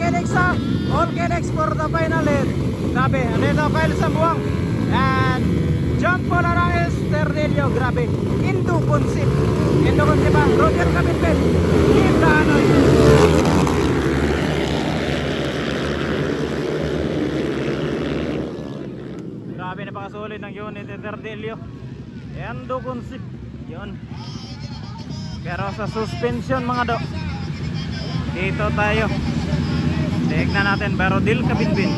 All Kinex for the final hit. Grabe, andito Kyle Sambuang and John Paul Arangues, Ternilio. Grabe, Indo Consip ba? Roger Kapitpit, Kim Danoy. Grabe, napakasulit ng unit ni Ternilio. Indo Consip, yun. Pero sa suspension mga do, dito tayo. Tignan natin, pero Dil Kabinbin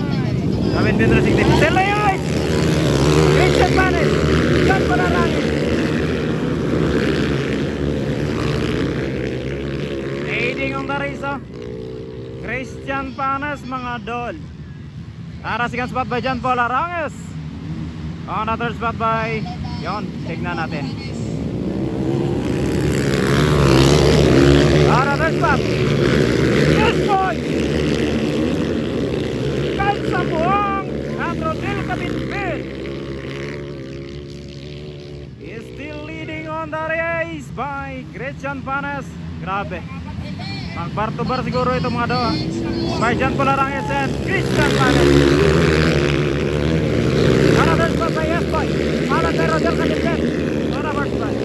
Racing Team. Delayoy! Christian Panes, John Paul Arangues. Leading on the race, Christian Panes mga dol. Second spot by John Paul Arangues. On the third spot by, yon, tignan natin. On the third spot, yes boy! Kyle Sambuang and Rodel Kabinbin is still leading on the race by Christian Panes. Grabe, mag-bar to bar siguro ito mga daw by John Paul Arangues and Christian Panes. Another spot by S-Boy, followed by Rodel Kabinbin on the first spot,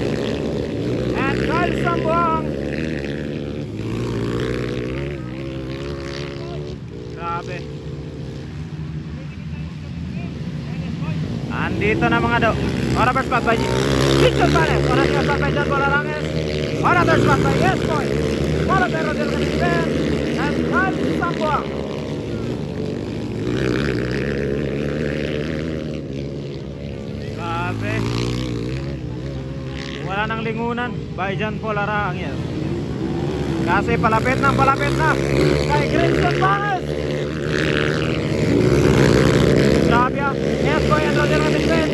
and Kyle Sambuang. Grabe, andito na mga do. On the first spot by Christian Panes, on the second spot by John Paul Arangues, on the third spot by S-Boy, followed by Rodel Kabinbin and Kyle Sambuang. Grabe, wala nang lingunan by John Paul Arangues. Kasi palapit na kay Christian Panes. Grabe, S-Boy and Rodel Kabinbin.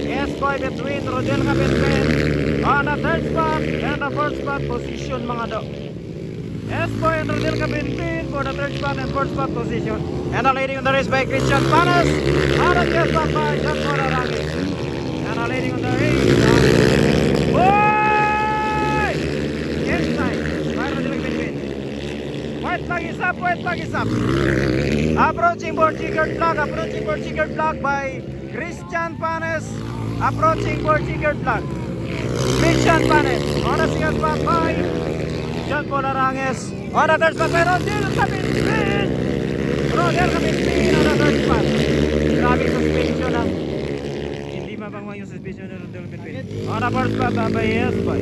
S-Boy between Rodel Kabinbin on the third spot and the fourth spot position mga do. S-Boy and Rodel Kabinbin for the third spot and fourth spot position. And the leading on the race by Christian Panes. On the third spot by John Paul Arangues. And the leading on the race inside by Rodel Kabinbin. White flag is up. Approaching board checkered flag by Christian Panes. Approaching board checkered flag. Christian Panes on the second spot by John Paul Arangues. On the third spot by Rodel Kabinbin. Rodel Kabinbin on the third spot. Grabe suspension lang. Hindi mabangwa yung suspension ni Rodel Kabinbin. On the fourth spot by S-Boy,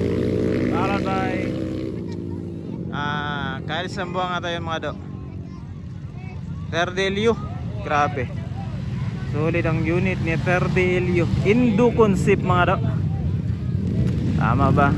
followed by Kyle Sambuang ata yun mga do. Ternilio, grabe, solid ang unit ni Ternilio. Indo Consip mga do. Tama ba?